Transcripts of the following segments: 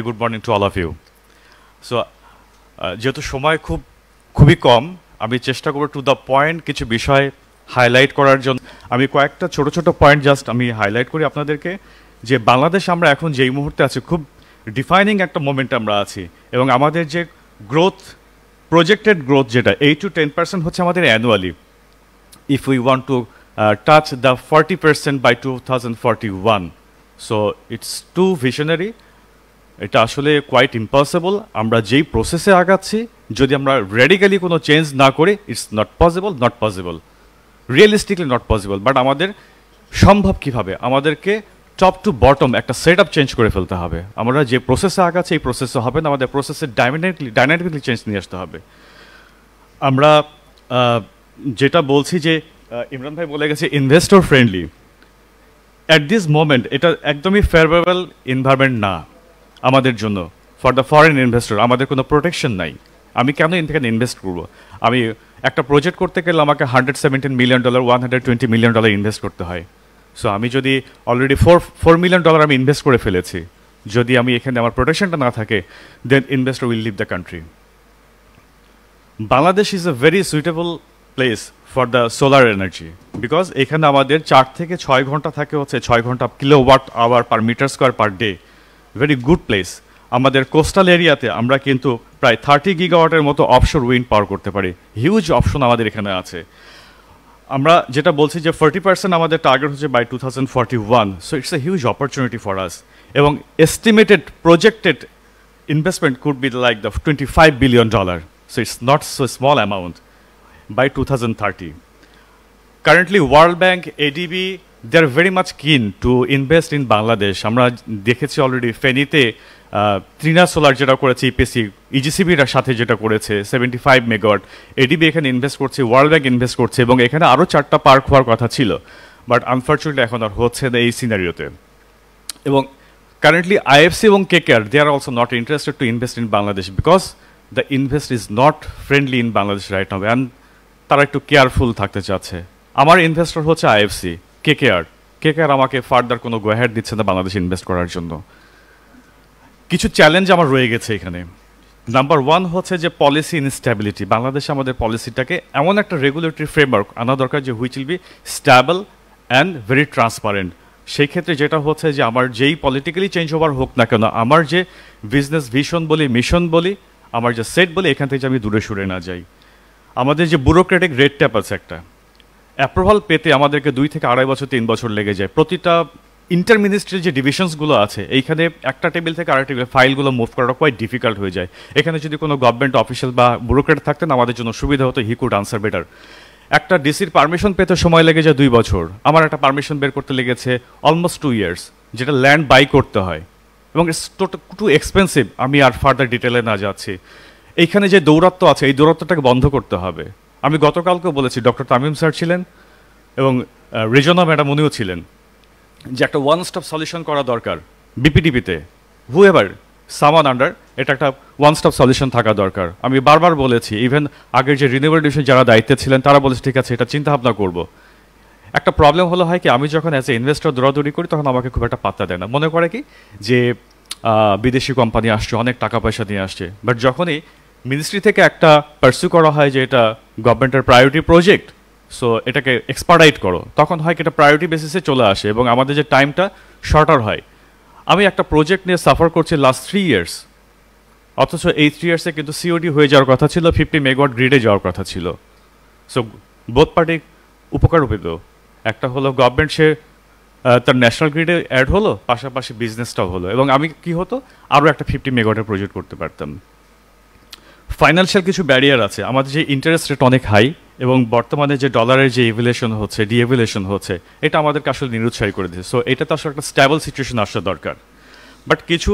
very good morning to all of you. So, যেহেতু সময় খুবই কম, আমি চেষ্টা করব টু দ্য পয়েন্ট কিছু বিষয় হাইলাইট করার জন্য। আমি কয়েকটা ছোট ছোট পয়েন্ট জাস্ট আমি হাইলাইট করি আপনাদেরকে, যে বাংলাদেশ আমরা এখন যেই মুহূর্তে আছি খুব ডিফাইনিং একটা মোমেন্ট আমরা আছি, এবং আমাদের যে গ্রোথ, প্রজেক্টেড গ্রোথ যেটা 8 to 10% হচ্ছে আমাদের annually, if we want to touch the 40% by 2041. So it's too visionary. এটা আসলে কোয়াইট ইম্পসিবল। আমরা যেই প্রসেসে আগাচ্ছি, যদি আমরা রেডিক্যালি কোনো চেঞ্জ না করি, it's not possible, realistically not possible. But আমাদের সম্ভব কীভাবে? আমাদেরকে টপ টু বটম একটা সেট আপ চেঞ্জ করে ফেলতে হবে। আমরা যে প্রসেসে আগাচ্ছি এই প্রসেসে হবে না, আমাদের প্রসেসে ডাইনামিকলি চেঞ্জ নিয়ে আসতে হবে। আমরা যেটা বলছি যে ইমরান ভাই বলে গেছে investor friendly, at this moment এটা একদমই ফেভারেবল এনভায়রনমেন্ট না আমাদের জন্য। ফর দ্য ফরেন ইনভেস্টর আমাদের কোনো প্রোটেকশন নাই। আমি কেন এখানে ইনভেস্ট করবো? আমি একটা প্রজেক্ট করতে গেলে আমাকে $117 million, $120 million ইনভেস্ট করতে হয়। সো আমি যদি অলরেডি $4 million আমি ইনভেস্ট করে ফেলেছি, যদি আমি এখানে আমার প্রোটেকশনটা না থাকে, then investor will leave the country. Bangladesh is a very suitable place for the solar energy, because এখানে আমাদের 4 থেকে 6 ঘন্টা থাকে, হচ্ছে 6 ঘন্টা kilowatt hour per metre square per day. Very good place. আমাদের কোস্টাল এরিয়াতে আমরা কিন্তু প্রায় 30 গিগাওয়াটের মতো অফশোর উইন্ড পাওয়ার করতে পারি। হিউজ অপশন আমাদের এখানে আছে। আমরা যেটা বলছি যে 40% আমাদের টার্গেট হচ্ছে by 2041, so it's a huge opportunity for us. এবং estimated projected investment could be like the $25 billion, so it's not so small amount by 2030. Currently, World Bank, ADB, they are very much keen to invest in Bangladesh. আমরা দেখেছি already ফেনীতে Trina solar যেটা করেছে EPC, ইজিসিবির সাথে যেটা করেছে 75 megawatt, ADB এখানে invest করছে, ওয়ার্ল্ড ব্যাংক ইনভেস্ট করছে, এবং এখানে আরও 4টা পার্ক হওয়ার কথা ছিল, বাট আনফর্চুনেটলি এখন আর হচ্ছে না এই সিনারিওতে। এবং কারেন্টলি আইএফসি এবং KKR, they are also not interested to invest in Bangladesh, because the invest is not friendly in Bangladesh right now, and তারা একটু কেয়ারফুল থাকতে চাচ্ছে। আমার ইনভেস্টর হচ্ছে আইএফসি, কেকেআর আমাকে ফার্দার কোনো গোহ্যাড দিচ্ছে না বাংলাদেশে ইনভেস্ট করার জন্য। কিছু চ্যালেঞ্জ আমার রয়ে গেছে এখানে। নাম্বার 1 হচ্ছে যে পলিসি ইনস্ট্যাবিলিটি। বাংলাদেশে আমাদের পলিসিটাকে এমন একটা রেগুলেটরি ফ্রেমওয়ার্ক আনা দরকার যে which will be stable and very transparent. সেই ক্ষেত্রে যেটা হচ্ছে যে আমার যেই পলিটিক্যালি চেঞ্জ ওভার হোক না কেন, আমার যে বিজনেস ভিশন বলি, মিশন বলি, আমার যে সেট বলি, এখান থেকে আমি দূরে সরে না যাই। আমাদের যে ব্যুরোক্রেটিক রেড ট্যাপ আছে, একটা অ্যাপ্রুভাল পেতে আমাদেরকে 2 থেকে 2.5 বছর 3 বছর লেগে যায়। প্রতিটা ইন্টারমিনিস্ট্রি যে ডিভিশনসগুলো আছে, এইখানে একটা টেবিল থেকে আরেকটা টেবিলে ফাইলগুলো মুভ করাটা কোয়াইট ডিফিকাল্ট হয়ে যায়। এখানে যদি কোনো গভর্নমেন্ট অফিসিয়াল বা ব্যুরোক্রেট থাকতেন আমাদের জন্য সুবিধা হতো, হি কুড আনসার বেটার। একটা ডিসির পারমিশন পেতে সময় লেগে যায় 2 বছর, আমার একটা পারমিশন বের করতে লেগেছে অলমোস্ট 2 ইয়ার্স, যেটা ল্যান্ড বাই করতে হয়, এবং ইটস টু এক্সপেন্সিভ। আমি আর ফার্দার ডিটেলে না যাচ্ছি। এইখানে যে দৌরাত্ম্য আছে, এই দৌরাত্ম্যটাকে বন্ধ করতে হবে। আমি গতকালকেও বলেছি, ডক্টর তামিম স্যার ছিলেন এবং রেজনা ম্যাডাম উনিও ছিলেন, যে একটা ওয়ান স্টপ সলিউশন করা দরকার বিপিডিপিতে। হুএভার সামান আন্ডার, এটা একটা ওয়ান স্টপ সলিউশন থাকা দরকার। আমি বারবার বলেছি, ইভেন আগের যে রিনিউয়েবল ডিভিশন যারা দায়িত্বে ছিলেন তারা বলেছে ঠিক আছে, এটা চিন্তা ভাবনা করবো। একটা প্রবলেম হলো হয় কি, আমি যখন অ্যাজ এ ইনভেস্টর দৌড়াদৌড়ি করি তখন আমাকে খুব একটা পাত্তা দেয় না, মনে করে কি যে বিদেশি কোম্পানি আসছে, অনেক টাকা পয়সা নিয়ে আসছে। বাট যখনই মিনিস্ট্রি থেকে একটা পারসিউ করা হয় যে এটা গভর্নমেন্টের প্রায়োরিটি প্রজেক্ট, সো এটাকে এক্সপার্টাইট করো, তখন হয় কি এটা প্রায়োরিটি বেসিসে চলে আসে এবং আমাদের যে টাইমটা শর্টার হয়। আমি একটা প্রজেক্ট নিয়ে সাফার করছি লাস্ট 3 ইয়ার্স, অথচ এই 3 ইয়ার্সে কিন্তু সিওডি হয়ে যাওয়ার কথা ছিল, 50 মেগাওয়াট গ্রিডে যাওয়ার কথা ছিল। সো বোথ পার্টি উপকার পেত। একটা হলো গভর্নমেন্ট সে তার ন্যাশনাল গ্রিডে অ্যাড হলো, পাশাপাশি বিজনেসটাও হলো, এবং আমি কি হতো আরও একটা 50 মেগাওয়াটের প্রজেক্ট করতে পারতাম। ফাইন্যান্সিয়াল কিছু ব্যারিয়ার আছে, আমাদের যে ইন্টারেস্ট রেট অনেক হাই, এবং বর্তমানে যে ডলারের যে ইভ্যালুয়েশন হচ্ছে, ডিএভ্যালুয়েশন হচ্ছে, এটা আমাদেরকে আসলে নিরুৎসাহী করে দিচ্ছে। সো এটা তো আসলে একটা স্ট্যাবল সিচুয়েশন আসা দরকার। বাট কিছু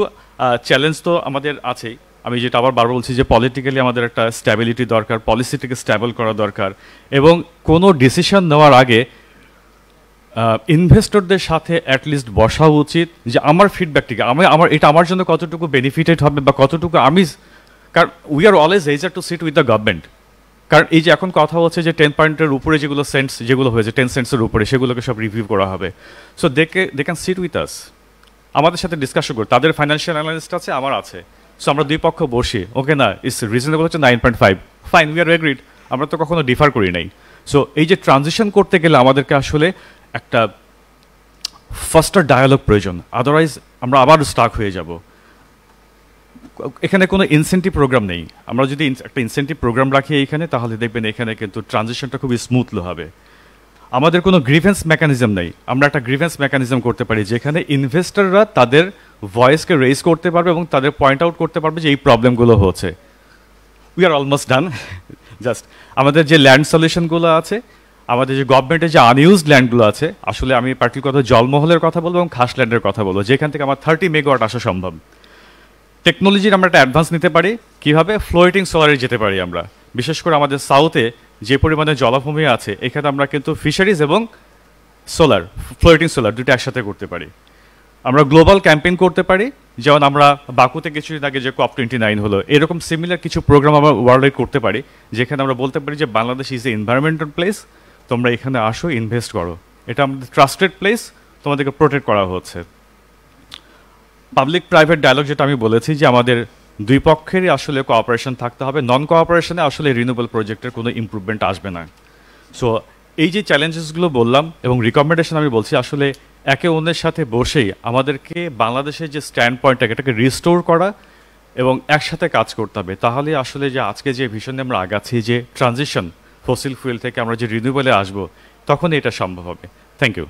চ্যালেঞ্জ তো আমাদের আছেই। আমি যেটা আবার বারবার বলছি যে পলিটিক্যালি আমাদের একটা স্ট্যাবিলিটি দরকার, পলিসিটিকে স্ট্যাবল করা দরকার, এবং কোনো ডিসিশন নেওয়ার আগে ইনভেস্টরদের সাথে অ্যাটলিস্ট বসা উচিত, যে আমার ফিডব্যাকটিকে এটা আমার জন্য কতটুকু বেনিফিটেড হবে বা কতটুকু আমি, কারণ we are always eager to sit with the government. কারণ এই যে এখন কথা হচ্ছে যে 10 পয়েন্টের উপরে যেগুলো সেন্টস যেগুলো হয়েছে 10 সেন্টসের উপরে, সেগুলোকে সব রিভিউ করা হবে। So they can sit with us আমাদের সাথে ডিসকাশন করি, তাদের ফাইন্যান্সিয়াল অ্যানালিস্ট আছে, আমার আছে, সো আমরা দুই পক্ষ বসি, ওকে না ইটস রিজনেবল হচ্ছে 9.5, ফাইন, উই আর এগ্রিড, আমরা তো কখনো ডিফার করি নাই। সো এই যে ট্রানজিশন করতে গেলে আমাদেরকে আসলে একটা ফাস্টার ডায়ালগ প্রয়োজন, আদারওয়াইজ আমরা আবার স্টাক হয়ে যাব। এখানে কোনো ইনসেন্টিভ প্রোগ্রাম নেই, আমরা যদি একটা ইনসেন্টিভ প্রোগ্রাম রাখি এইখানে, তাহলে দেখবেন এখানে কিন্তু ট্রানজিশনটা খুবই স্মুথলি হবে। আমাদের কোনো গ্রিভেন্স মেকানিজম নেই, আমরা একটা গ্রিভেন্স মেকানিজম করতে পারি যেখানে ইনভেস্টররা তাদের ভয়েসকে রেজ করতে পারবে এবং তাদের পয়েন্ট আউট করতে পারবে যে এই প্রবলেমগুলো হচ্ছে। We are almost done. Just আমাদের যে ল্যান্ড সলিউশনগুলো আছে, আমাদের যে গভর্নমেন্টের যে আনইউজড ল্যান্ডগুলো আছে, আসলে আমি পার্টিকুলার কথা জলমহলের কথা বলবো এবং খাস ল্যান্ডের কথা বলবো, যেখান থেকে আমার 30 মেগাওয়াট আসা সম্ভব। টেকনোলজির আমরা একটা অ্যাডভান্স নিতে পারি, কীভাবে ফ্লোটিং সোলারে যেতে পারি আমরা, বিশেষ করে আমাদের সাউথে যে পরিমাণে জলাভূমি আছে, এখানে আমরা কিন্তু ফিশারিজ এবং সোলার, ফ্লোটিং সোলার দুটো একসাথে করতে পারি। আমরা গ্লোবাল ক্যাম্পেইন করতে পারি, যেমন আমরা বাকুতে কিছুদিন আগে যে COP29 হলো, এরকম সিমিলার কিছু প্রোগ্রাম আমরা ওয়ার্ল্ড করতে পারি, যেখানে আমরা বলতে পারি যে Bangladesh is A environmental place, তোমরা এখানে আসো, ইনভেস্ট করো, এটা আমাদের ট্রাস্টেড প্লেস, তোমাদেরকে প্রোটেক্ট করা হচ্ছে। পাবলিক প্রাইভেট ডায়ালগ যেটা আমি বলেছি, যে আমাদের দুই পক্ষেরই আসলে কোঅপারেশন থাকতে হবে, নন কোঅপারেশনে আসলে রিনিউয়েবল প্রজেক্টের কোনো ইমপ্রুভমেন্ট আসবে না। সো এই যে চ্যালেঞ্জেসগুলো বললাম এবং রিকমেন্ডেশন আমি বলছি, আসলে একে অন্যের সাথে বসেই আমাদেরকে বাংলাদেশের যে স্ট্যান্ড পয়েন্টটাকে এটাকে রিস্টোর করা এবং একসাথে কাজ করতে হবে, তাহলে আসলে যে আজকে যে ভিশনে আমরা আগাচ্ছি, যে ট্রানজিশন ফসিল ফুয়েল থেকে আমরা যে রিনিউয়েবলে আসবো, তখন এটা সম্ভব হবে। Thank you.